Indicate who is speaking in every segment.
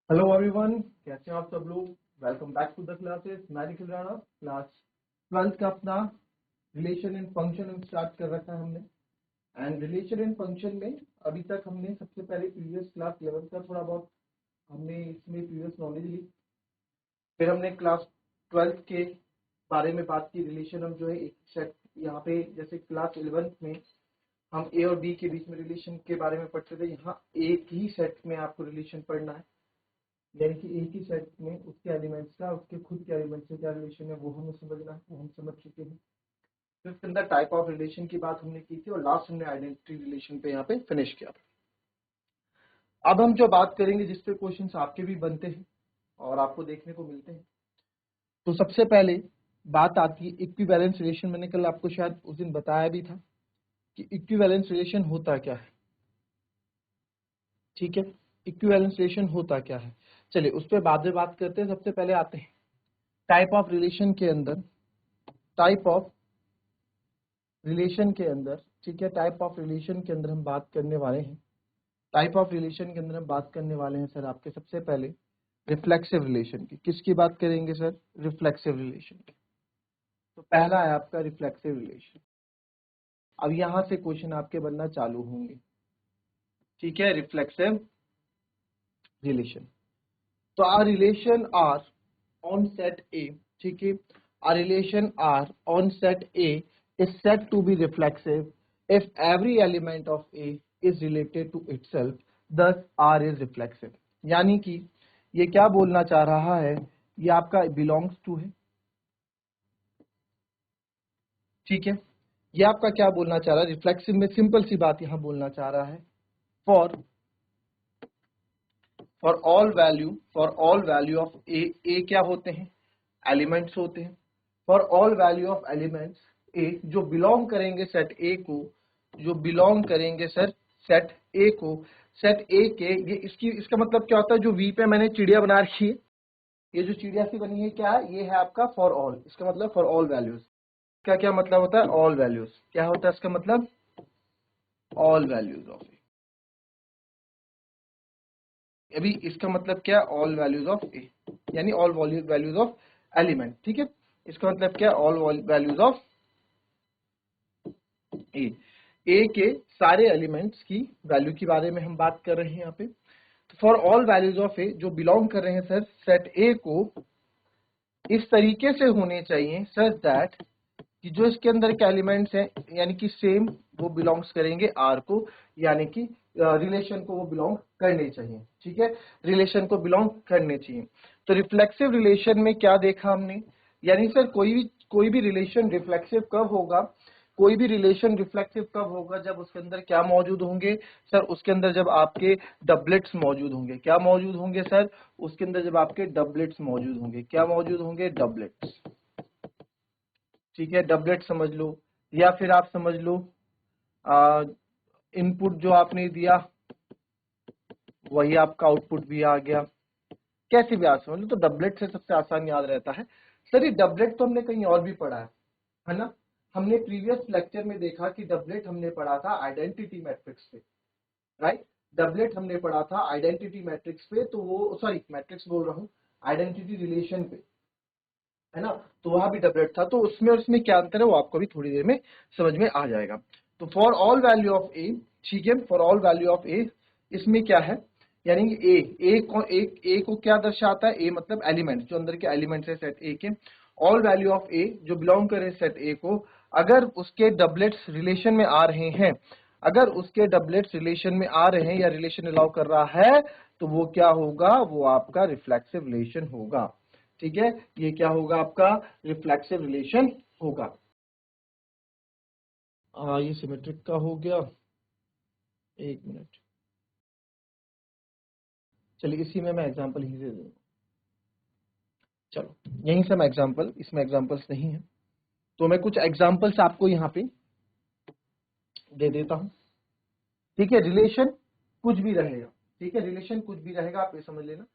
Speaker 1: Hello everyone, कैसे हैं आप सब लोग। Welcome back to the classes. मैं निखिल राणा। क्लास 12th का अपना रिलेशन एंड फंक्शन स्टार्ट कर रखा है हमने। एंड रिलेशन एंड फंक्शन में अभी तक हमने सबसे पहले प्रीवियस क्लास 11th का थोड़ा बहुत हमने इसमें प्रीवियस नॉलेज ली। फिर हमने क्लास 12th के बारे में बात की। रिलेशन हम जो है एक सेट यहाँ पे जैसे क्लास 11th में हम ए और बी के बीच में रिलेशन के बारे में पढ़ते थे, यहाँ एक ही सेट में आपको रिलेशन पढ़ना है, यानी कि एक ही सेट में उसके एलिमेंट्स का उसके खुद के एलिमेंट से क्या रिलेशन है वो हमें समझना है, वो हम समझ चुके हैं। फिर उसके अंदर टाइप ऑफ रिलेशन की बात हमने की थी और लास्ट हमने आइडेंटिटी रिलेशन पे यहाँ पे फिनिश किया था। अब हम जो बात करेंगे जिस पे क्वेश्चंस आपके भी बनते हैं और आपको देखने को मिलते हैं, तो सबसे पहले बात आती है इक्विवेलेंस रिलेशन। मैंने कल आपको शायद उस दिन बताया भी था कि इक्विवेलेंस रिलेशन होता क्या है। ठीक है, इक्विवेलेंस रिलेशन होता क्या है, चलिए उस पर बाद में बात करते हैं। सबसे पहले आते हैं टाइप ऑफ रिलेशन के अंदर। टाइप ऑफ रिलेशन के अंदर, ठीक है, टाइप ऑफ रिलेशन के अंदर हम बात करने वाले हैं। टाइप ऑफ रिलेशन के अंदर हम बात करने वाले हैं सर आपके सबसे पहले रिफ्लेक्सिव रिलेशन की। किसकी बात करेंगे सर? रिफ्लेक्सिव रिलेशन की। तो पहला है आपका रिफ्लेक्सिव रिलेशन। अब यहां से क्वेश्चन आपके बनना चालू होंगे। ठीक है, रिफ्लेक्सिव रिलेशन। तो R relation R on set A, ठीक है, a relation R on set A is said to be reflexive if every element of A is related to itself, thus R is reflexive। यानी कि ये क्या बोलना चाह रहा है, ये आपका belongs to है। ठीक है, ये आपका क्या बोलना चाह रहा है, रिफ्लेक्सिव में सिंपल सी बात यहां बोलना चाह रहा है for all value of A क्या होते हैं, एलिमेंट्स होते हैं। For all value of elements A जो बिलोंग करेंगे सेट ए को, जो बिलोंग करेंगे सर सेट ए को, सेट ए के, ये इसका मतलब क्या होता है, जो वी पे मैंने चिड़िया बना रखी है, ये जो चिड़िया सी बनी है क्या है, ये है आपका फॉर ऑल। इसका मतलब फॉर ऑल वैल्यूज। क्या क्या मतलब होता है, ऑल वैल्यूज। क्या होता है इसका मतलब, ऑल वैल्यूज ऑफ ए। अभी इसका मतलब क्या, ऑल वैल्यूज ऑफ ए, यानी ऑल वैल्यूज ऑफ एलिमेंट। ठीक है, इसका मतलब क्या, ऑल वैल्यूज ऑफ ए के सारे एलिमेंट्स की वैल्यू के बारे में हम बात कर रहे हैं यहाँ पे। तो for all values of A जो बिलोंग कर रहे हैं सर सेट ए को, इस तरीके से होने चाहिए सच दैट कि जो इसके अंदर के एलिमेंट्स हैं यानी कि सेम वो बिलोंग्स करेंगे आर को, यानी कि रिलेशन को वो बिलोंग करने चाहिए। ठीक है, रिलेशन को बिलोंग करने चाहिए। तो रिफ्लेक्सिव रिलेशन में क्या देखा हमने, यानी सर कोई भी रिलेशन रिफ्लेक्सिव कब होगा, कोई भी रिलेशन रिफ्लेक्सिव कब होगा, जब उसके अंदर क्या मौजूद होंगे सर, उसके अंदर जब आपके डबलेट्स मौजूद होंगे। क्या मौजूद होंगे सर, उसके अंदर जब आपके डबलेट्स मौजूद होंगे। क्या मौजूद होंगे, डबलेट्स। ठीक है, डबलेट समझ लो, या फिर आप समझ लो इनपुट जो आपने दिया वही आपका आउटपुट भी आ गया। कैसे भी आप समझ लो, तो डबलेट से सबसे आसान याद रहता है। सर ये डबलेट तो हमने कहीं और भी पढ़ा है ना। हमने प्रीवियस लेक्चर में देखा कि डबलेट हमने पढ़ा था आइडेंटिटी मैट्रिक्स पे, राइट। डबलेट हमने पढ़ा था आइडेंटिटी मैट्रिक्स पे, तो वो सॉरी मैट्रिक्स बोल रहा हूँ, आइडेंटिटी रिलेशन पे, है ना। तो वहां भी डबलेट था, तो उसमें और इसमें क्या अंतर है वो आपको भी थोड़ी देर में समझ में आ जाएगा। तो फॉर ऑल वैल्यू ऑफ ए, ठीक है, फॉर ऑल वैल्यू ऑफ ए, इसमें क्या है, यानी कि ए को क्या दर्शाता है, ए मतलब एलिमेंट, जो अंदर के एलिमेंट्स है सेट ए के। ऑल वैल्यू ऑफ ए जो बिलोंग करे सेट ए को, अगर उसके डबलेट्स रिलेशन में आ रहे हैं, अगर उसके डबलेट्स रिलेशन में आ रहे हैं या रिलेशन अलाउ कर रहा है, तो वो क्या होगा, वो आपका रिफ्लेक्सिव रिलेशन होगा। ठीक है, ये क्या होगा, आपका रिफ्लेक्सिव रिलेशन होगा। ये सिमेट्रिक का हो गया, एक मिनट, चलिए इसी में मैं एग्जांपल ही दे दूंगा। चलो यहीं से मैं एग्जांपल, इसमें एग्जांपल्स नहीं है तो मैं कुछ एग्जांपल्स आपको यहाँ पे दे देता हूँ। ठीक है, रिलेशन कुछ भी रहेगा, ठीक है, रिलेशन कुछ भी रहेगा, आप ये समझ लेना,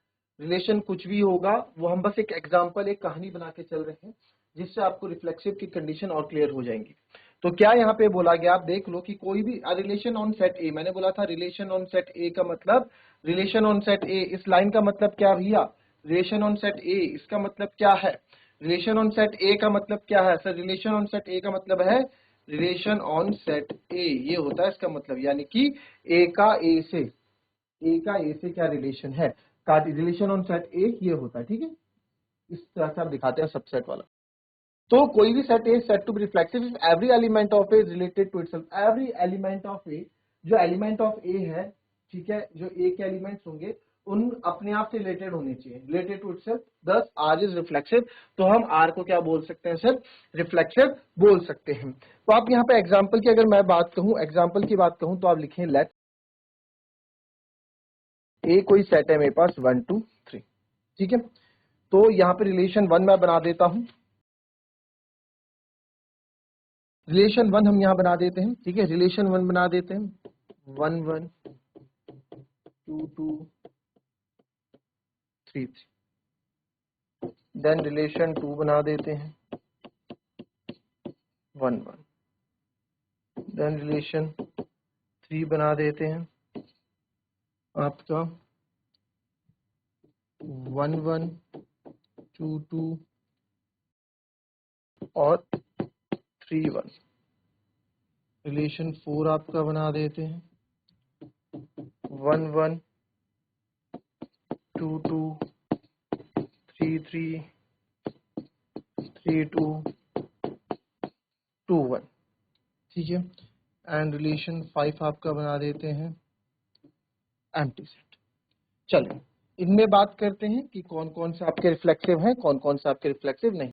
Speaker 1: रिलेशन कुछ भी होगा, वो हम बस एक एग्जांपल, एक कहानी बना के चल रहे हैं जिससे आपको रिफ्लेक्सिव की कंडीशन और क्लियर हो जाएंगी। तो क्या यहाँ पे बोला गया, आप देख लो कि कोई भी रिलेशन ऑन सेट ए, मैंने बोला था रिलेशन ऑन सेट ए का मतलब, रिलेशन ऑन सेट ए, इस लाइन का मतलब क्या भैया, रिलेशन ऑन सेट ए, इसका मतलब क्या है, रिलेशन ऑन सेट ए का मतलब क्या है सर, रिलेशन ऑन सेट ए का मतलब है रिलेशन ऑन सेट ए, ये होता है इसका मतलब, यानी कि ए का ए से, ए का ए से क्या रिलेशन है, का रिलेशन ऑन सेट ए ये होता है, ठीक है। इस तरह से आप दिखाते हैं सबसेट वाला। तो कोई भी set A set to be reflexive if every element of A is related to itself, every element of A, जो एलिमेंट ऑफ ए है, ठीक है, जो ए के एलिमेंट्स होंगे उन अपने आप से रिलेटेड होने चाहिए, रिलेटेड टू इटसेल्फ, दस आर इज रिफ्लेक्सिव। तो हम आर को क्या बोल सकते हैं सर, रिफ्लेक्सिव बोल सकते हैं। तो आप यहाँ पे एग्जाम्पल की अगर मैं बात कहूं, एग्जाम्पल की बात कहूं तो आप लिखें लेट ए कोई सेट है मेरे पास 1 2 3, ठीक है। तो यहाँ पे रिलेशन वन मैं बना देता हूं, रिलेशन वन हम यहाँ बना देते हैं, ठीक है, रिलेशन वन बना देते हैं, 1 1 2 2 3 3, देन रिलेशन टू बना देते हैं 1 1, देन रिलेशन थ्री बना देते हैं आपका 1 1 2 2 और 3 1, रिलेशन फोर आपका बना देते हैं 1 1 2 2 3 3 3 2 2 1, ठीक है। एंड रिलेशन फाइव आपका बना देते हैं एम्प्टी सेट। चलिए इनमें बात करते हैं कि कौन कौन से आपके रिफ्लेक्सिव हैं, कौन कौन से आपके रिफ्लेक्सिव नहीं।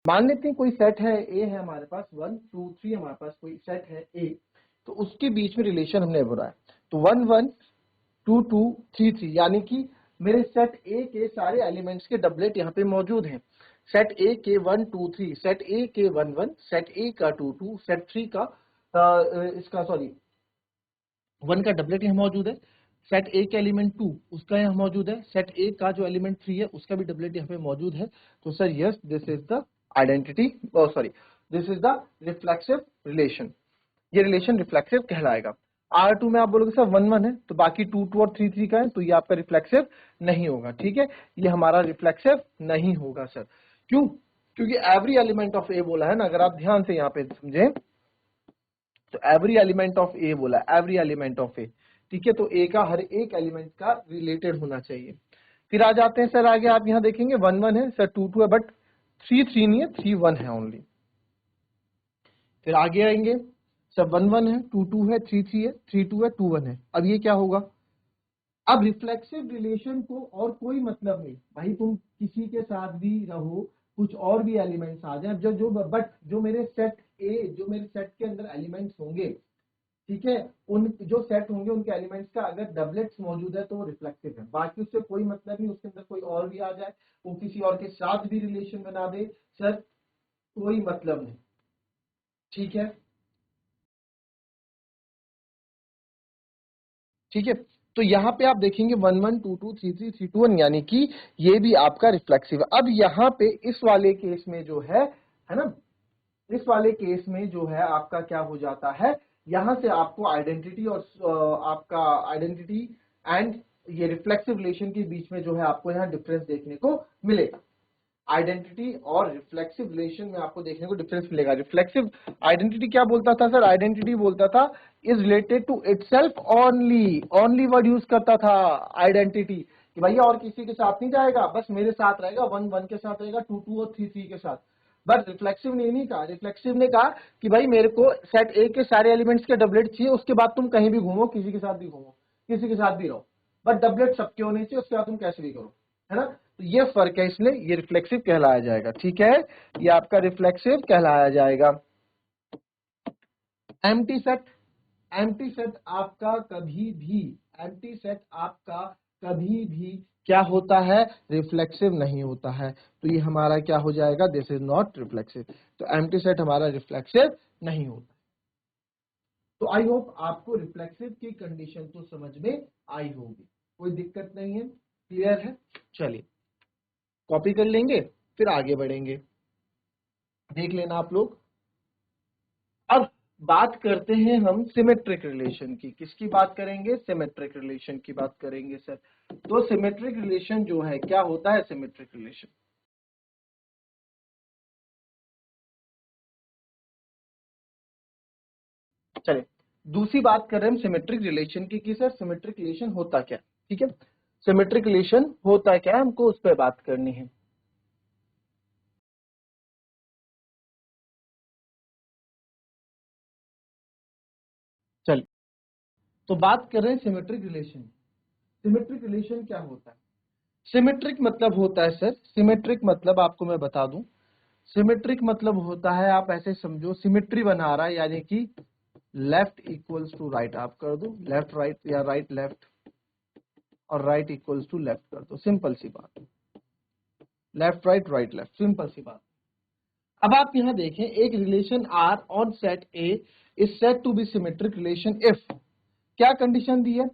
Speaker 1: मान लेते हैं कोई सेट है ए है हमारे पास 1 2 3, हमारे पास कोई सेट है ए, तो उसके बीच में रिलेशन हमने बनाया, तो 1 1 2 2 3 3, यानी कि मेरे सेट ए के सारे एलिमेंट्स के डबलेट यहाँ पे मौजूद हैं। सेट ए के 1 2 3, सेट ए के 1 1, सेट ए का 2 2, सेट 3 का इसका सॉरी 1 का डबलेट यहाँ मौजूद है, सेट ए का एलिमेंट 2 उसका यहाँ मौजूद है, सेट ए का जो एलिमेंट 3 है उसका भी डबलेट यहाँ पे मौजूद है। तो sir yes this is the identity, sorry this is the reflexive relation, ये रिलेशन रिफ्लेक्सिव कहलाएगा। R2 में आप बोलोगे सर 1 1 है तो बाकी 2 2 और 3 3 का है, तो ये आपका रिफ्लेक्सिव नहीं होगा, ठीक है, ये हमारा रिफ्लेक्सिव नहीं होगा सर। क्यों, क्योंकि एवरी एलिमेंट ऑफ ए बोला है ना, अगर आप ध्यान से यहाँ पे समझें तो एवरी एलिमेंट ऑफ ए बोला, एवरी एलिमेंट ऑफ ए, ठीक है, तो ए का हर एक एलिमेंट का रिलेटेड होना चाहिए। फिर आ जाते हैं सर आगे, आप यहाँ देखेंगे 1 1 है सर, 2 2 है बट 3 3 नहीं है, 3 1 है ओनली। फिर आगे आएंगे सर 1 1 है, 2 2 है, 3 3 है, 3 2 है, 2 1 है। अब ये क्या होगा, अब रिफ्लेक्सिव रिलेशन को और कोई मतलब नहीं भाई, तुम किसी के साथ भी रहो, कुछ और भी एलिमेंट्स आ जाए, जो जो बट जो मेरे सेट ए, जो मेरे सेट के अंदर एलिमेंट्स होंगे, ठीक है, उन जो सेट होंगे उनके एलिमेंट्स का अगर डबलेट्स मौजूद है तो वो रिफ्लेक्सिव है, बाकी उससे कोई मतलब नहीं, उसके अंदर कोई और भी आ जाए, वो किसी और के साथ भी रिलेशन बना दे, सर कोई मतलब नहीं, ठीक है, ठीक है। तो यहाँ पे आप देखेंगे 1 1 2 2 3 3 3 2 1, यानी कि ये भी आपका रिफ्लेक्सिव है। अब यहाँ पे इस वाले केस में जो है ना, इस वाले केस में जो है आपका क्या हो जाता है, यहां से आपको आइडेंटिटी और आपका आइडेंटिटी एंड ये रिफ्लेक्सिव रिलेशन के बीच में जो है आपको यहाँ डिफरेंस देखने को मिलेगा। आइडेंटिटी और रिफ्लेक्सिव रिलेशन में आपको देखने को डिफरेंस मिलेगा। रिफ्लेक्सिव आइडेंटिटी क्या बोलता था सर, आइडेंटिटी बोलता था is related to itself only, only word use करता था आइडेंटिटी, कि भैया और किसी के साथ नहीं जाएगा, बस मेरे साथ रहेगा, 1 1 के साथ रहेगा, 2 2 और 3 3 के साथ। बट रिफ्लेक्सिव ने नहीं कहा, रिफ्लेक्सिव ने कहा कि भाई मेरे को सेट ए के सारे एलिमेंट्स के डबलेट चाहिए, उसके बाद तुम कहीं भी घूमो, किसी के साथ भी घूमो, किसी के साथ भी रहो, बट डबलेट सबके होने चाहिए, उसके बाद तुम कैसे भी करो, है ना। तो ये फर्क है, इसलिए ये रिफ्लेक्सिव कहलाया जाएगा, ठीक है, ये आपका रिफ्लेक्सिव कहलाया जाएगा। एम्प्टी सेट, एम्प्टी सेट आपका कभी भी, एम्प्टी सेट आपका कभी भी क्या होता है, रिफ्लेक्सिव नहीं होता है, तो ये हमारा क्या हो जाएगा, दिस इज नॉट रिफ्लेक्सिव, तो एम्प्टी सेट हमारा रिफ्लेक्सिव नहीं होता। तो आई होप आपको रिफ्लेक्सिव की कंडीशन तो समझ में आई होगी, कोई दिक्कत नहीं है, क्लियर है। चलिए कॉपी कर लेंगे फिर आगे बढ़ेंगे, देख लेना आप लोग। अब बात करते हैं हम सिमेट्रिक रिलेशन की। किसकी बात करेंगे? सिमेट्रिक रिलेशन की बात करेंगे सर। तो सिमेट्रिक रिलेशन जो है, क्या होता है सिमेट्रिक रिलेशन? चलिए, दूसरी बात कर रहे हैं हम सिमेट्रिक रिलेशन की कि सर सिमेट्रिक रिलेशन होता क्या, ठीक है। सिमेट्रिक रिलेशन होता क्या है, हमको उस पर बात करनी है। चलिए, तो बात कर रहे हैं सिमेट्रिक रिलेशन। सिमेट्रिक रिलेशन क्या होता है? सिमेट्रिक मतलब होता है सर, सिमेट्रिक मतलब आपको मैं बता दूं, सिमेट्रिक मतलब होता है, आप ऐसे समझो सिमेट्री बना रहा है, यानी कि लेफ्ट इक्वल्स टू राइट आप कर दो, लेफ्ट राइट या राइट लेफ्ट, और राइट इक्वल्स टू लेफ्ट कर दो, सिंपल सी बात। Left right right left, simple सी बात। अब आप यहां देखें, एक relation R on set A is set to be symmetric relation if, क्या कंडीशन दी है?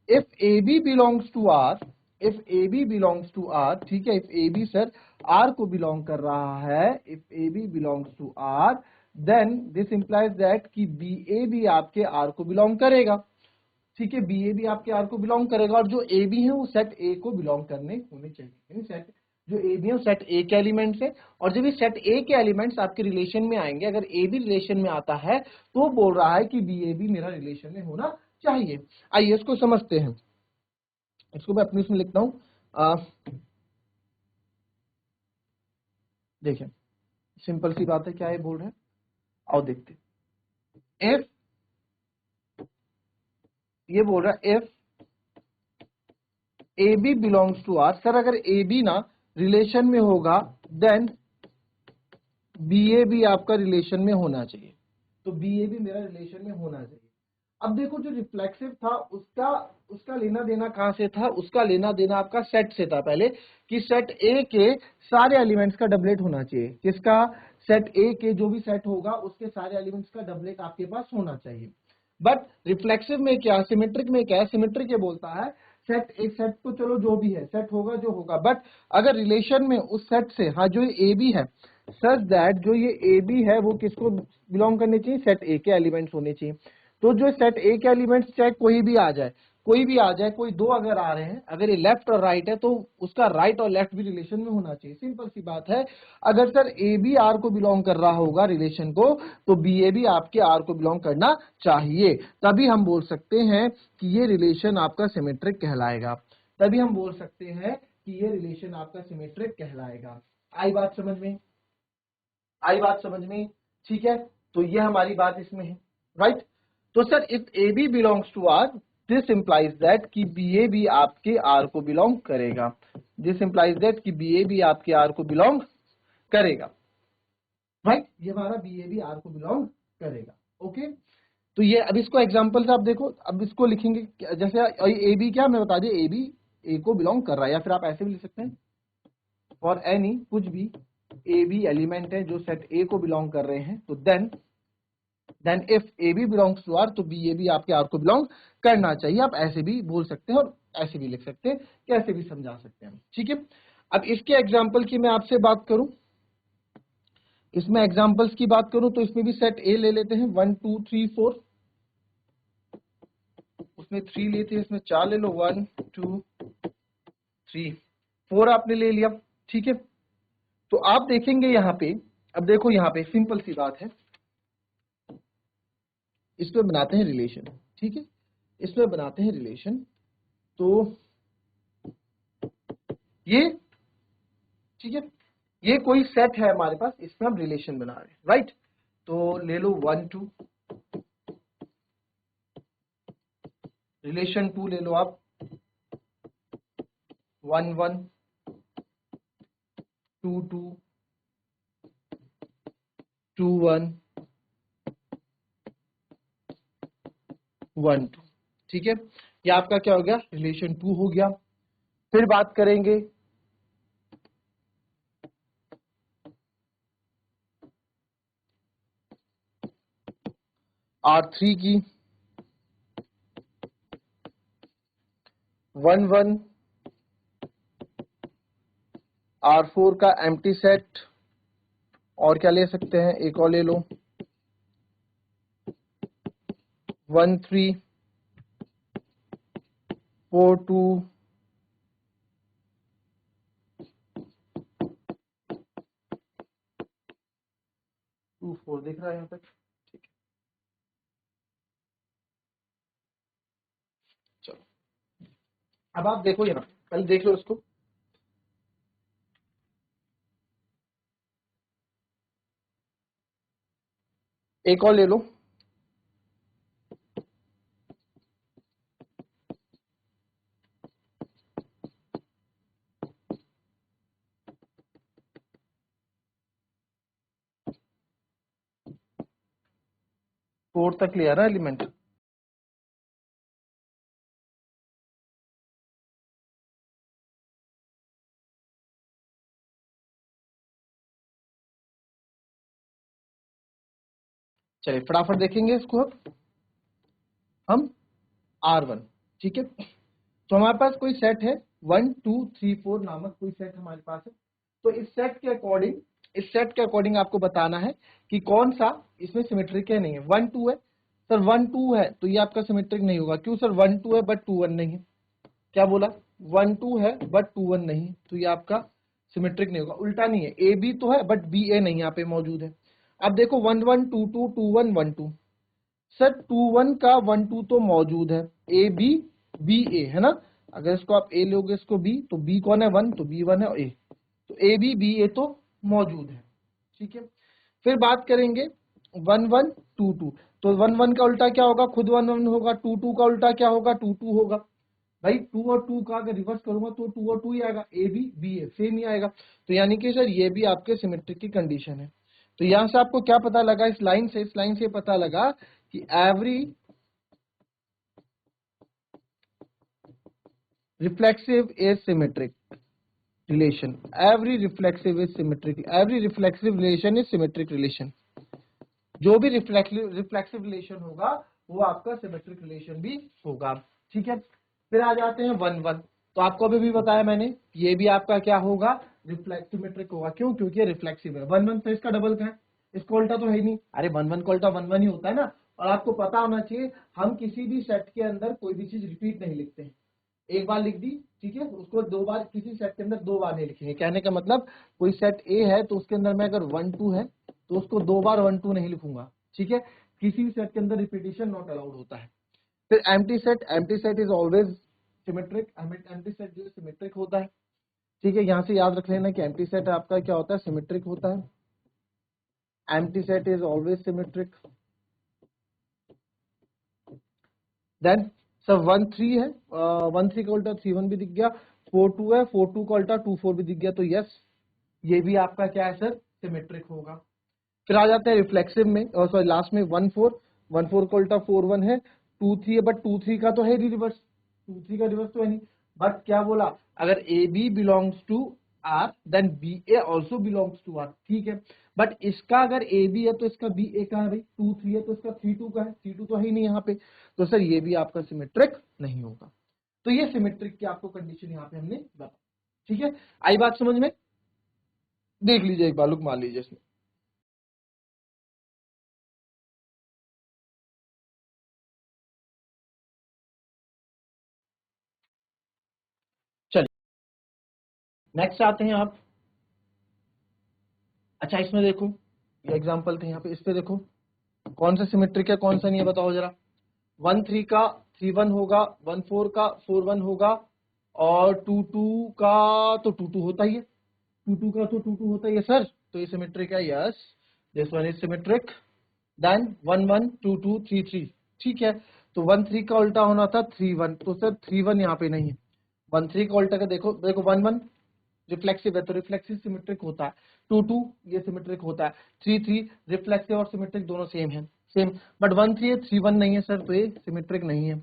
Speaker 1: If A B belongs to R, if A B belongs to R, ठीक है, इफ ए बी सर आर को बिलोंग कर रहा है, if A B belongs to R, then this implies that कि बी ए भी आपके आर को बिलोंग करेगा, ठीक है, बी ए भी आपके आर को बिलोंग करेगा, और जो ए बी है वो सेट ए को बिलोंग करने होने चाहिए, यानी सेट जो ए बी है वो सेट ए के एलिमेंट्स है। और जब ये सेट ए के एलिमेंट्स आपके रिलेशन में आएंगे, अगर ए बी रिलेशन में आता है तो बोल रहा है कि बी ए बी मेरा रिलेशन में होना चाहिए। आइए इसको समझते हैं, इसको मैं अपनी उसमें लिखता हूं। देखिए, सिंपल सी बात है, क्या ये बोल रहे हैं, आओ देखते। इफ, ये बोल रहा है if A B belongs to R, sir अगर ए बी ना रिलेशन में होगा, देन बी ए भी आपका रिलेशन में होना चाहिए, तो बी ए भी मेरा रिलेशन में होना चाहिए। अब देखो, जो रिफ्लेक्सिव था उसका उसका लेना देना कहां से था? उसका लेना देना आपका सेट से था पहले, कि सेट ए के सारे एलिमेंट्स का डबलेट होना चाहिए। किसका? सेट ए के जो भी सेट होगा उसके सारे एलिमेंट्स का डबलेट आपके पास होना चाहिए। बट रिफ्लेक्सिव में क्या, सिमेट्रिक में क्या है, सिमेट्रिक ये बोलता है सेट, एक सेट तो चलो जो भी है सेट होगा जो होगा, बट अगर रिलेशन में उस सेट से, हाँ जो ए बी है, सच दैट जो ये ए बी है वो किसको बिलोंग करने चाहिए? सेट ए के एलिमेंट्स होने चाहिए। तो जो सेट ए के एलिमेंट्स चाहे कोई भी आ जाए, कोई भी आ जाए, कोई दो अगर आ रहे हैं, अगर ये लेफ्ट और राइट है तो उसका राइट और लेफ्ट भी रिलेशन में होना चाहिए, सिंपल सी बात है। अगर सर ए बी आर को बिलोंग कर रहा होगा रिलेशन को, तो बी ए भी आपके आर को बिलोंग करना चाहिए, तभी हम बोल सकते हैं कि ये रिलेशन आपका सिमेट्रिक कहलाएगा, तभी हम बोल सकते हैं कि ये रिलेशन आपका सिमेट्रिक कहलाएगा। आई बात समझ में? आई बात समझ में? ठीक है, तो ये हमारी बात इसमें है, राइट। तो sir if A B belongs to R, this implies that कि बी ए भी आपके आर को बिलोंग करेगा, दिस इंप्लाइज दैट कि बी ए भी आपके आर को बिलोंग करेगा, राइट, ये हमारा बी ए भी आर को बिलोंग करेगा। ओके, तो ये अब इसको एग्जांपल से आप देखो, अब इसको लिखेंगे जैसे ए बी, क्या मैं बता दिया, ए बी ए को बिलोंग कर रहा है, या फिर आप ऐसे भी लिख सकते हैं फॉर एनी, कुछ भी ए बी एलिमेंट है जो सेट ए को बिलोंग कर रहे हैं, तो then if A B belongs to R, तो बी ए भी आपके आर को बिलोंग करना चाहिए। आप ऐसे भी बोल सकते हैं और ऐसे भी लिख सकते हैं, कैसे भी समझा सकते हैं, ठीक है। अब इसके एग्जाम्पल की मैं आपसे बात करूं, इसमें एग्जाम्पल्स की बात करूं तो इसमें भी सेट ए ले लेते हैं, 1 2 3 4, उसमें 3 लेते हैं, इसमें 4 ले लो, 1 2 3 4 आपने ले लिया, ठीक है। तो आप देखेंगे यहाँ पे, अब देखो यहाँ पे सिंपल सी बात है, इसमें बनाते हैं रिलेशन, ठीक है, इसमें बनाते हैं रिलेशन। तो ये, ठीक है, ये कोई सेट है हमारे पास, इसमें हम रिलेशन बना रहे हैं, राइट। तो ले लो 1 2, रिलेशन 2 ले लो आप, 1 1 2 2 2 1 1 2, ठीक है, ये आपका क्या हो गया, रिलेशन 2 हो गया। फिर बात करेंगे R3 की, 1 1 R4 का एम्प्टी सेट, और क्या ले सकते हैं, एक और ले लो 1 3 4 2 2 4 दिख रहा है यहाँ तक, ठीक है। चलो अब आप देखो यहाँ, पहले देख लो इसको, एक और ले लो, फोर तक ले आ रहा एलिमेंट, चलिए फटाफट देखेंगे इसको अब हम R1, ठीक है। तो हमारे पास कोई सेट है 1 2 3 4 नामक कोई सेट हमारे पास है। तो इस सेट के अकॉर्डिंग आपको बताना है कि कौन सा इसमें सिमेट्रिक है, नहीं है। 1 2 है सर, 1 2 है तो ये आपका सिमेट्रिक नहीं होगा। क्यों सर? 1 2 है बट 2 1 नहीं है। क्या बोला? 1 2 है बट 2 1 नहीं, तो ये आपका सिमेट्रिक नहीं होगा। उल्टा नहीं है, ए बी तो है बट बी ए नहीं यहाँ पे मौजूद है। अब देखो 1 1 2 2 2 1 1 2, सर 2 1 का 1 2 तो मौजूद है, ए बी बी ए है ना। अगर इसको आप ए लोगे इसको बी, तो बी कौन है? 1, तो बी 1 है और ए, तो ए बी बी ए तो मौजूद है, ठीक है। फिर बात करेंगे 1 1 2 2, तो 1 1 का उल्टा क्या होगा? खुद 1 1 होगा। 2 2 का उल्टा क्या होगा? 2 2 होगा। भाई 2 और 2 का अगर रिवर्स करूंगा तो 2 और 2 ही आएगा, A B B A same ही आएगा। तो यानी कि सर ये भी आपके सिमेट्रिक की कंडीशन है। तो यहां से आपको क्या पता लगा? इस लाइन से पता लगा कि every reflexive is symmetric relation, every reflexive relation is symmetric relation। जो भी रिफ्लेक्सिव रिलेशन होगा वो आपका सिमेट्रिक रिलेशन भी होगा, ठीक है। फिर आ जाते हैं 1 1, तो आपको अभी भी बताया मैंने, ये भी आपका क्या होगा? सिमेट्रिक होगा। क्यों? क्योंकि ये रिफ्लेक्सिव है। 1 1 से इसका डबल का है, इसका उल्टा तो है ही नहीं। अरे 1 1 का उल्टा 1 1 ही होता है ना। और आपको पता होना चाहिए हम किसी भी सेट के अंदर कोई भी चीज रिपीट नहीं लिखते हैं। एक बार लिख दी, ठीक है, उसको दो बार किसी सेट के अंदर दो बार नहीं लिखेंगे। कहने का मतलब कोई सेट ए है तो उसके अंदर मैं अगर 1 2 है तो उसको दो बार 1 2 नहीं लिखूंगा, ठीक है। किसी भी सेट के अंदर रिपीटिशन नॉट अलाउड होता है। फिर empty set is always symmetric, empty set जो सिमेट्रिक होता है, ठीक है। यहां से याद रख लेना कि एम्प्टी सेट आपका क्या होता है? सिमेट्रिक होता है। Empty set is always symmetric. Then sir 1 3 है, 1 3 का उल्टा 3 1 भी दिख गया। 4 2 है, 4 2 का उल्टा 2 4 भी दिख गया। तो यस, ये भी आपका क्या है सर? सिमेट्रिक होगा। फिर आ जाते हैं रिफ्लेक्सिव में, सॉरी लास्ट में 1 4, 1 4 का उल्टा 4 1 है। 2 3 है बट 2 3 का तो है रिवर्स, 2 3 का रिवर्स तो है नहीं। बट क्या बोला? अगर A B belongs to R then B A also belongs to R, ठीक है। बट इसका अगर ए बी है तो इसका बी ए का है भाई, 2 3 है तो इसका 3 2 का है, 3 2 तो है ही नहीं यहाँ पे। तो सर ये भी आपका सिमेट्रिक नहीं होगा। तो ये सिमेट्रिक की आपको कंडीशन यहाँ पे हमने बता, ठीक है। आई बात समझ में? देख लीजिए एक बार, लुक मार लीजिए इसमें। चलिए नेक्स्ट आते हैं आप। अच्छा इसमें देखो, ये एग्जांपल थे यहाँ पे, इस पे देखो कौन सा सिमेट्रिक है कौन सा नहीं है, बताओ जरा। 1 3 का 3 1 होगा, 1 4 का 4 1 होगा, और 2 2 का तो 2 2 होता ही है, 2 2 का तो 2 2 होता ही है सर। तो ये सिमेट्रिक है, yes this one is symmetric. Then 1 1 2 2 3 3, ठीक है। तो 1 3 का उल्टा होना था 3 1, तो सर 3 1 यहाँ पे नहीं है। 1 3 का उल्टा का देखो, 1 1 रिफ्लेक्सिव है तो रिफ्लेक्सिव सिमेट्रिक होता है। 2 2 ये सिमेट्रिक होता है। 3 3 रिफ्लेक्सिव और सिमेट्रिक दोनों सेम है, सेम। बट 1 3 3 1 नहीं है सर, तो ये सिमेट्रिक नहीं है।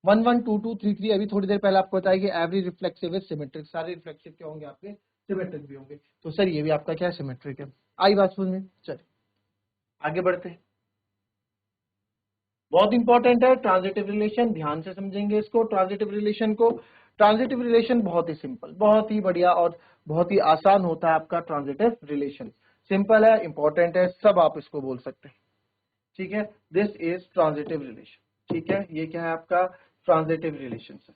Speaker 1: 1 1 2 2 3 3 अभी थोड़ी देर पहले आपको बताया कि एवरी रिफ्लेक्सिव इज सिमेट्रिक, सारे रिफ्लेक्सिव क्या होंगे आपके? सिमेट्रिक भी होंगे। तो सर ये भी आपका क्या है? सिमेट्रिक है। आई बात समझ में? चलिए आगे बढ़ते हैं। बहुत इंपॉर्टेंट है ट्रांजिटिव रिलेशन, ध्यान से समझेंगे इसको, ट्रांजिटिव रिलेशन को। ट्रांजिटिव रिलेशन बहुत ही सिंपल, बहुत ही बढ़िया और बहुत ही आसान होता है आपका ट्रांजिटिव रिलेशन। सिंपल है, इंपॉर्टेंट है, सब आप इसको बोल सकते हैं, ठीक है। दिस इज ट्रांजिटिव रिलेशन, ठीक है, ये क्या है आपका ट्रांजिटिव रिलेशन है।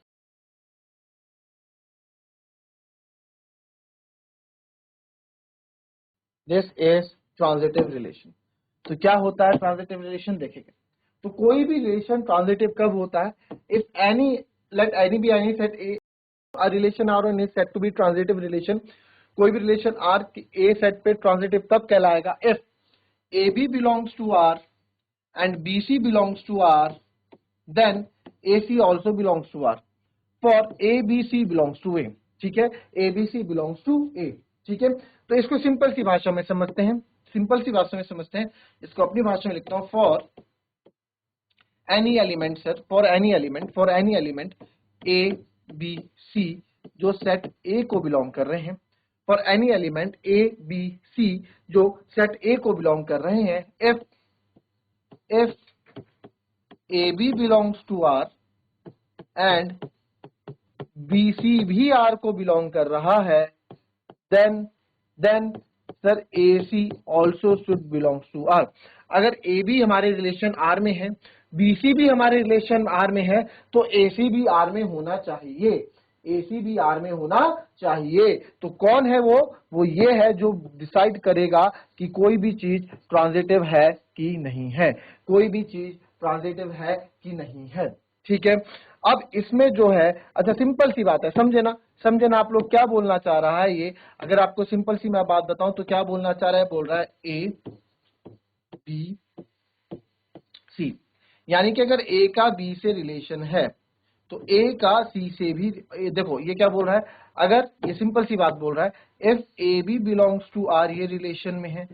Speaker 1: This is transitive relation. तो क्या होता है ट्रांजिटिव रिलेशन, देखेंगे तो कोई भी रिलेशन ट्रांजिटिव कब होता है, if any let any be any set A a relation R on is said to be transitive relation। कोई भी रिलेशन R A सेट पे ट्रांजिटिव तब कहलाएगा if AB belongs to R and BC belongs to R, then AC also belongs to R for ABC belongs to A। ठीक है, ABC belongs to A। ठीक है, तो इसको सिंपल सी भाषा में समझते हैं, सिंपल सी भाषा में समझते हैं, इसको अपनी भाषा में लिखता हूं। For any element sir, for any element A B C जो सेट A को बिलोंग कर रहे हैं, for any element A B C जो सेट A को बिलोंग कर रहे हैं, if AB belongs to R and BC भी R को बिलोंग कर रहा है, then sir AC also should belongs to R। अगर AB हमारे रिलेशन R में है, BC भी हमारे रिलेशन R में है, तो AC भी R में होना चाहिए, AC भी R में होना चाहिए। तो कौन है वो ये है जो डिसाइड करेगा कि कोई भी चीज ट्रांजिटिव है कि नहीं है, कोई भी चीज ट्रांजिटिव है कि नहीं है। ठीक है, अब इसमें जो है, अच्छा सिंपल सी बात है, समझे ना आप लोग क्या बोलना चाह रहा है ये। अगर आपको सिंपल सी मैं बात बताऊं तो क्या बोलना चाह रहा है, बोल रहा है A B C, यानी कि अगर A का B से रिलेशन है तो A का C से भी, देखो ये क्या बोल रहा है, अगर ये सिंपल सी बात बोल रहा है, if AB belongs to R ये रिलेशन में है,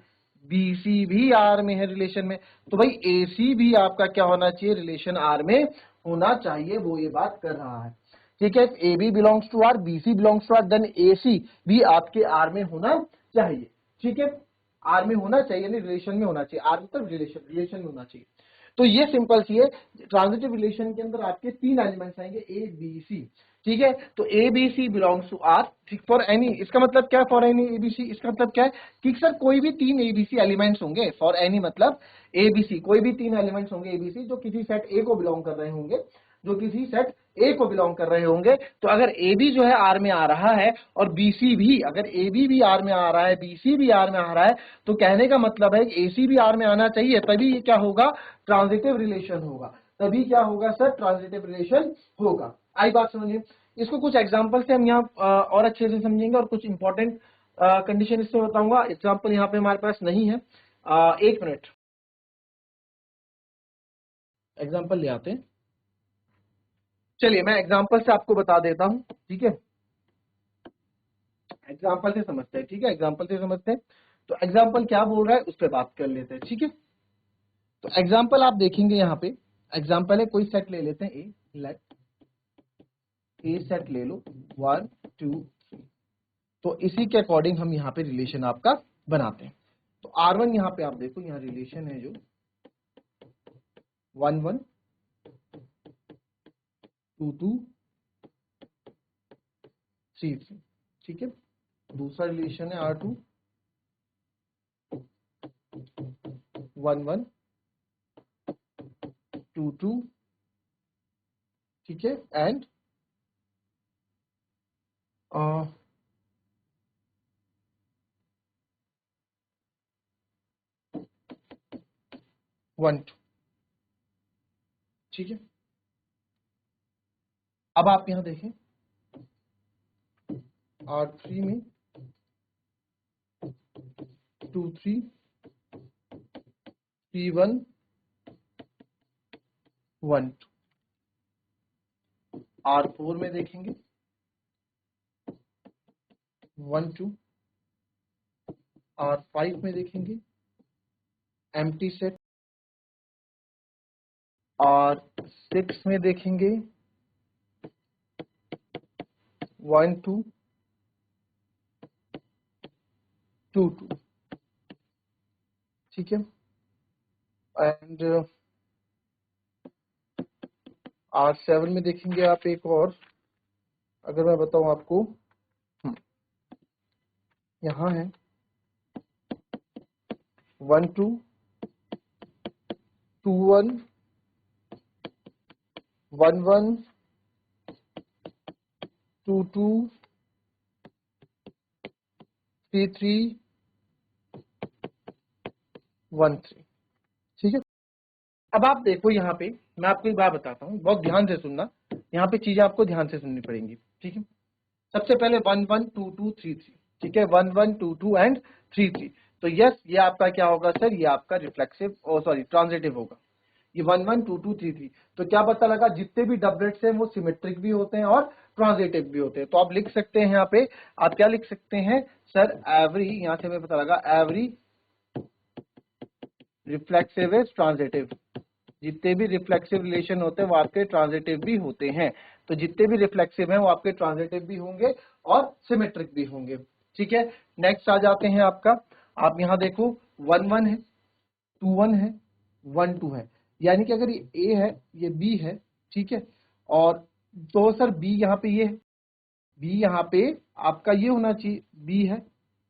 Speaker 1: BC भी R में है रिलेशन में, तो भाई AC भी आपका क्या होना चाहिए, रिलेशन R में होना चाहिए, वो ये बात कर रहा है। ठीक है, AB belongs to R, BC belongs to R, then AC भी आपके R में होना चाहिए। ठीक है, R में होना चाहिए, नहीं रिलेशन में होना चाहिए, R मतलब रिलेशन में होना चाहिए। तो ये सिंपल सी है, ट्रांजिटिव रिलेशन के अंदर आपके तीन एलिमेंट्स आएंगे A B C। ठीक है, तो A B C belongs to R। ठीक, फॉर एनी, इसका मतलब क्या है for any A B C, इसका मतलब क्या है कि सर कोई भी तीन A B C एलिमेंट्स होंगे, फॉर एनी मतलब A B C कोई भी तीन एलिमेंट्स होंगे A B C जो किसी सेट A को बिलोंग कर रहे होंगे, जो किसी सेट A को बिलोंग कर रहे होंगे। तो अगर A B जो है R में आ रहा है और B C भी, अगर A B भी R में आ रहा है, B C भी R में आ रहा है, तो कहने का मतलब है कि A C भी R में आना चाहिए, तभी ये क्या होगा, ट्रांजिटिव रिलेशन होगा। तभी क्या होगा सर, ट्रांजिटिव रिलेशन होगा। आई बात समझिए, इसको कुछ एग्जांपल से हम यहाँ और अच्छे से समझेंगे और कुछ इंपॉर्टेंट कंडीशन इससे बताऊंगा। एग्जांपल यहाँ पे हमारे पास नहीं है, एक मिनट एग्जांपल ले आते हैं। चलिए मैं एग्जांपल से आपको बता देता हूं, ठीक है, एग्जांपल से समझते हैं। ठीक है, एग्जांपल से समझते हैं, तो एग्जांपल क्या बोल रहा है उस पर बात कर लेते हैं। ठीक है, तो एग्जांपल आप देखेंगे यहाँ पे, एग्जांपल है कोई सेट ले लेते हैं ए, लेट ए सेट ले लो 1 2 3, तो इसी के अकॉर्डिंग हम यहाँ पे रिलेशन आपका बनाते हैं। तो R1 यहाँ पे आप देखो, यहाँ रिलेशन है जो 1 1 2 2 3 3। ठीक है, दूसरा रिलेशन है R2 1 1 2 2। ठीक है, एंड 1 2। ठीक है, अब आप यहां देखें R3 में 2 3 3 1 1 2। R4 में देखेंगे 1 2। R5 में देखेंगे एम्प्टी सेट। R6 में देखेंगे 1 2 2 2। ठीक है, एंड R7 में देखेंगे आप एक और, अगर मैं बताऊं आपको, यहां है 1 2 2 1 11 22 33 13। ठीक है, अब आप देखो यहाँ पे मैं आपको एक बात बताता हूँ, बहुत ध्यान से सुनना, यहाँ पे चीजें आपको ध्यान से सुननी पड़ेंगी। ठीक है, सबसे पहले 1 1 2 2 3 3। ठीक है, 1 1 2 2 एंड 3 3। तो यस, ये आपका क्या होगा सर, ये आपका रिफ्लेक्सिव सॉरी ट्रांजिटिव होगा। ये 1 1 2 2 3 3। तो क्या पता लगा, जितने भी डबलेट्स हैं वो सिमेट्रिक भी होते हैं और ट्रांजिटिव भी होते हैं। तो आप लिख सकते हैं यहाँ पे, आप क्या लिख सकते हैं सर, एवरी, यहाँ से हमें पता लगा एवरी रिफ्लेक्सिव इज ट्रांजिटिव। जितने भी रिफ्लेक्सिव रिलेशन होते हैं वो आपके ट्रांजिटिव भी होते हैं। तो जितने भी रिफ्लेक्सिव हैं वो आपके ट्रांजिटिव भी होंगे और सिमेट्रिक भी होंगे। ठीक है, नेक्स्ट आ जाते हैं आपका, आप यहां देखो 1 1 है, 2 1 है, 1 2 है, यानी कि अगर ये ए है, ये बी है, ठीक है, और तो सर बी यहाँ पे ये है, बी यहाँ पे आपका ये होना चाहिए, बी है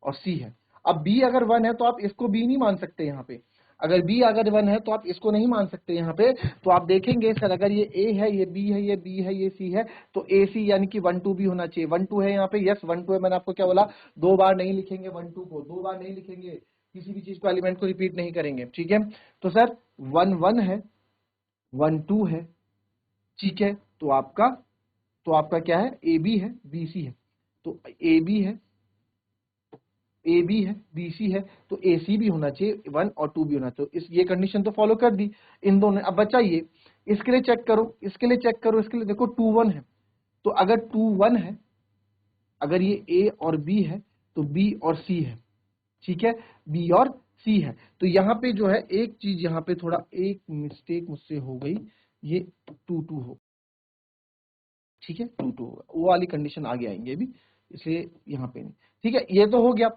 Speaker 1: और सी है। अब बी अगर 1 है तो आप इसको बी नहीं मान सकते यहाँ पे, अगर बी अगर 1 है तो आप इसको नहीं मान सकते यहाँ पे। तो आप देखेंगे सर, अगर ये ए है, ये बी है, ये बी है, ये सी है, तो ए सी यानी कि 1 2 भी होना चाहिए। 1 2 है यहाँ पे, यस 1 2 है। मैंने आपको क्या बोला, दो बार नहीं लिखेंगे 1 2 को, दो बार नहीं लिखेंगे, किसी भी चीज को एलिमेंट को रिपीट नहीं करेंगे। ठीक है, तो सर 1 1 है, 1 2 है, ठीक है, तो आपका क्या है, ए बी है, बी सी है, तो ए बी है, ए बी है, बी सी है, तो ए सी भी होना चाहिए, 1 और 2 भी होना चाहिए। ये कंडीशन तो फॉलो कर दी इन दोनों। अब बचाइए, इसके लिए चेक करो, इसके लिए चेक करो, इसके लिए देखो 2 1 है, तो अगर 2 1 है, अगर ये ए और बी है तो बी और सी है। ठीक है, बी और सी है। तो यहाँ पे जो है एक चीज, यहाँ पे थोड़ा एक मिस्टेक मुझसे हो गई, ये 2 2 हो, ठीक है, 2 2 होगा, वो वाली कंडीशन आगे आएंगे अभी, इसलिए यहाँ पे नहीं। ठीक है, ये तो हो गया।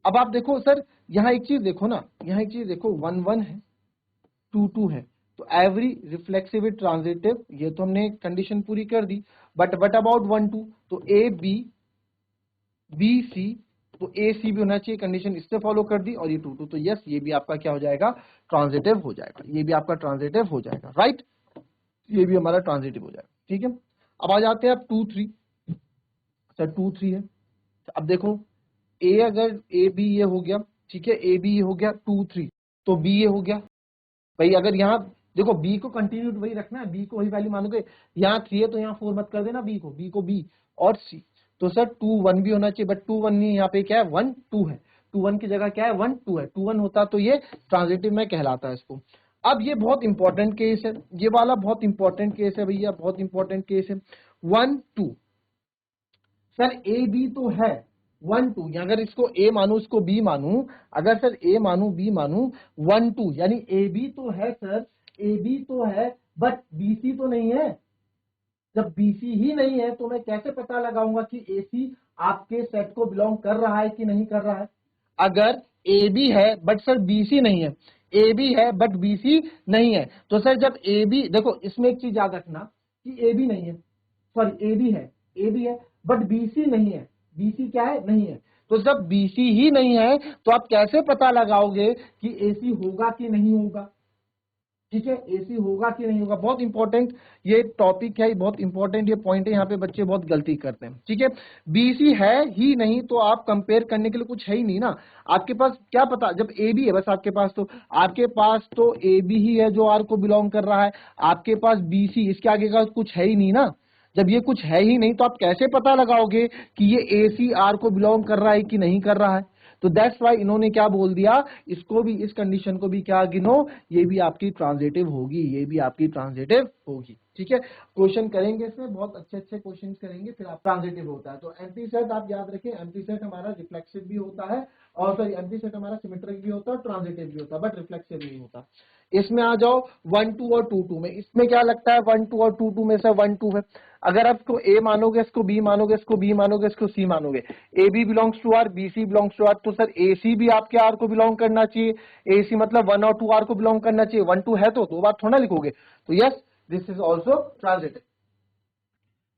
Speaker 1: अब आप देखो सर, यहाँ एक चीज देखो ना, यहाँ एक चीज देखो, 1 1 है, 2 2 है, तो एवरी रिफ्लेक्सिव ट्रांजिटिव, ये तो हमने कंडीशन पूरी कर दी। बट अबाउट 1 2, तो ए बी, बी सी, तो ए सी भी होना चाहिए, कंडीशन इससे फॉलो कर दी, और ये 2 2, तो यस, ये भी आपका क्या हो जाएगा, ट्रांजिटिव हो जाएगा, ये भी आपका ट्रांजिटिव हो जाएगा, राइट, ये भी हमारा ट्रांजिटिव हो जाएगा। ठीक है, अब आ जाते हैं आप 2 3। सर 2 3 है, अब देखो ए, अगर ए बी ये हो गया, ठीक है, ए बी ये हो गया, 2 3, तो बी ये हो गया भाई। अगर यहाँ देखो, बी को कंटिन्यू वही रखना है, बी को वही वैल्यू मानोगे, यहाँ 3 है तो यहाँ 4 मत कर देना, बी को बी और सी। तो सर 2 1 भी होना चाहिए, बट 2 1 नहीं, यहाँ पे क्या है, 1 2 है, 2 1 की जगह क्या है, 1 2 है, 2 1 होता तो ये ट्रांजिटिव में कहलाता है इसको। अब ये बहुत इंपॉर्टेंट केस है, ये वाला बहुत इंपॉर्टेंट केस है भैया, बहुत इंपॉर्टेंट केस है। 1 2, सर ए बी तो है, 1 2, अगर इसको ए मानू, इसको बी मानू, अगर सर ए मानू बी मानू, 1 2 यानी ए बी तो है सर, ए बी तो है, बट बी सी तो नहीं है। जब बी सी ही नहीं है तो मैं कैसे पता लगाऊंगा कि ए सी आपके सेट को बिलोंग कर रहा है कि नहीं कर रहा है। अगर ए बी है बट सर बी सी नहीं है, ए बी है बट बी सी नहीं है, तो सर जब ए बी, देखो इसमें एक चीज याद रखना कि ए बी नहीं है, सॉरी ए बी है, ए बी है बट बीसी नहीं है, बीसी क्या है, नहीं है। तो जब बीसी ही नहीं है तो आप कैसे पता लगाओगे कि एसी होगा कि नहीं होगा। ठीक है, एसी होगा कि नहीं होगा, बहुत इंपॉर्टेंट ये टॉपिक है, बहुत इंपॉर्टेंट ये पॉइंट है, यहाँ पे बच्चे बहुत गलती करते हैं। ठीक है, बीसी है ही नहीं तो आप कंपेयर करने के लिए कुछ है ही नहीं ना आपके पास, क्या पता, जब ए बी है बस आपके पास, तो आपके पास तो ए बी ही है जो आर को बिलोंग कर रहा है, आपके पास बीसी, इसके आगे का कुछ है ही नहीं ना। जब ये कुछ है ही नहीं तो आप कैसे पता लगाओगे कि ये ए सी आर को बिलोंग कर रहा है कि नहीं कर रहा है। तो दैट्स वाई इन्होंने क्या बोल दिया, इसको भी, इस कंडीशन को भी क्या गिनो, ये भी आपकी ट्रांजिटिव होगी, ये भी आपकी ट्रांजिटिव होगी। ठीक है, क्वेश्चन करेंगे इसमें, बहुत अच्छे अच्छे क्वेश्चन करेंगे, फिर आप ट्रांजिटिव होता है। तो एम्प्टी सेट आप याद रखें, एम्प्टी सेट हमारा रिफ्लेक्सिव भी होता है, और सॉरी एम्प्टी सेट हमारा सिमेट्रिक भी होता है, ट्रांजिटिव भी होता है, बट रिफ्लेक्सिव नहीं होता। इसमें आ जाओ 1 2 और 2 2 में, इसमें क्या लगता है 1 2 और 2 2 में से 1 2 है। अगर आप इसको ए मानोगे, इसको बी मानोगे, इसको बी मानोगे, इसको सी मानोगे, A B belongs to R, B C belongs to R, तो सर ए सी भी आपके आर को बिलोंग करना चाहिए, ए सी मतलब 1 और 2 आर को बिलोंग करना चाहिए। 1 2 है तो दो बार थोड़ा लिखोगे, तो yes this is also transitive.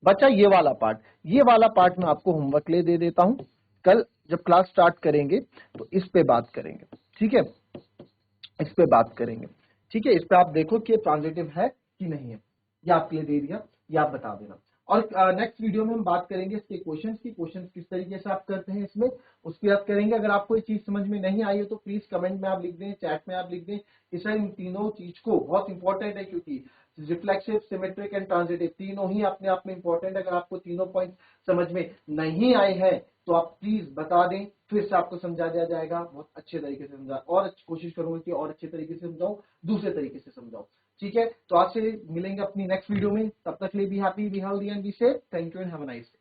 Speaker 1: बच्चा ये वाला पार्ट, ये वाला पार्ट मैं आपको होमवर्क ले दे देता हूं, कल जब क्लास स्टार्ट करेंगे तो इस पे बात करेंगे। ठीक है, इस पे बात करेंगे। ठीक है, इस पे आप देखो कि ट्रांजिटिव है कि नहीं है। या आपके लिए दे दिया, या आप बता देना। और नेक्स्ट वीडियो में हम बात करेंगे इसके क्वेश्चंस की, क्वेश्चंस किस तरीके से आप करते हैं इसमें, उसकी बात करेंगे। अगर आपको ये चीज समझ में नहीं आई है तो प्लीज कमेंट में आप लिख दें, चैट में आप लिख दें कि सर इन तीनों चीज को, बहुत इंपॉर्टेंट है क्योंकि रिफ्लेक्सिव, सिमेट्रिक एंड ट्रांजिटिव तीनों ही अपने आप में इंपॉर्टेंट है। अगर आपको तीनों पॉइंट समझ में नहीं आए हैं तो आप प्लीज बता दें, फिर से आपको समझा दिया जाएगा, बहुत अच्छे तरीके से समझा, और कोशिश करूंगा कि और अच्छे तरीके से समझाऊं, दूसरे तरीके से समझाऊं। ठीक है, तो आज से मिलेंगे अपनी नेक्स्ट वीडियो में, तब तक के लिए be happy, be healthy and be safe. Thank you and have a nice day.